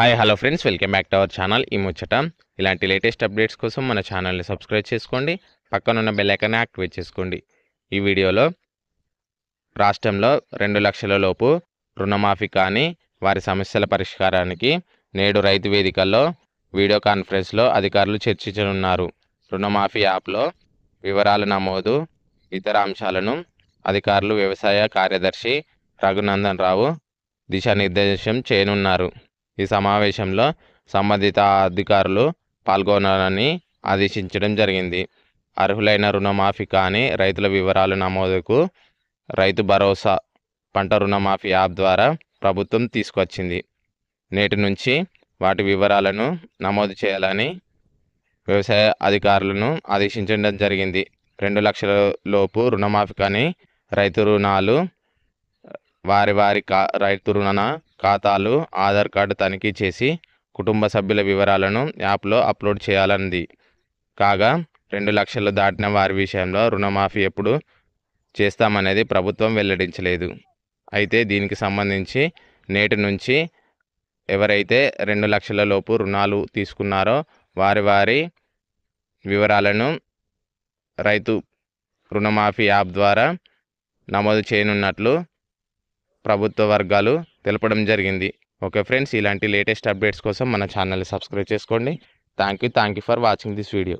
Hi hello friends, welcome back to our channel. ఈ ముచ్చట ఇలాంటి లేటెస్ట్ అప్డేట్స్ కోసం మన ఛానల్ని సబ్స్క్రైబ్ చేసుకోండి, పక్కనున్న బెల్ ఐకాన్ని యాక్టివేట్ చేసుకోండి. ఈ వీడియోలో రాష్ట్రంలో 2 లక్షల లోపు రుణమాఫీ కాని వారి సమస్యల పరిష్కారానికి నేడు రైతు వేదికల్లో వీడియో కాన్ఫరెన్స్లో అధికారులు చర్చించనున్నారు. రుణమాఫీ యాప్లో వివరాల నమోదు, ఇతర అంశాలను అధికారులు వ్యవసాయ కార్యదర్శి రఘునందన్ రావు దిశానిర్దేశం చేయనున్నారు. ఈ సమావేశంలో సంబంధిత అధికారులు పాల్గొనాలని ఆదేశించడం జరిగింది. అర్హులైన రుణమాఫీ కాని రైతుల వివరాల నమోదుకు రైతు భరోసా పంట రుణమాఫీ యాప్ ద్వారా ప్రభుత్వం తీసుకొచ్చింది. నేటి నుంచి వాటి వివరాలను నమోదు చేయాలని వ్యవసాయ అధికారులను ఆదేశించడం జరిగింది. 2 లక్షల లోపు రుణమాఫీ కాని రైతు రుణాలు వారి రైతు రుణ ఖాతాలు ఆధార్ కార్డు తనిఖీ చేసి కుటుంబ సభ్యుల వివరాలను యాప్లో అప్లోడ్ చేయాలన్నది. కాగా 2 లక్షలు దాటిన వారి విషయంలో రుణమాఫీ ఎప్పుడు చేస్తామనేది ప్రభుత్వం వెల్లడించలేదు. అయితే దీనికి సంబంధించి నేటి నుంచి ఎవరైతే 2 లక్షల లోపు రుణాలు తీసుకున్నారో వారి వివరాలను రైతు రుణమాఫీ యాప్ ద్వారా నమోదు చేయనున్నట్లు ప్రభుత్వ వర్గాలు తెలపడం జరిగింది. ఓకే ఫ్రెండ్స్, ఇలాంటి లేటెస్ట్ అప్డేట్స్ కోసం మన ఛానల్ని సబ్స్క్రైబ్ చేసుకోండి. Thank you for watching this video.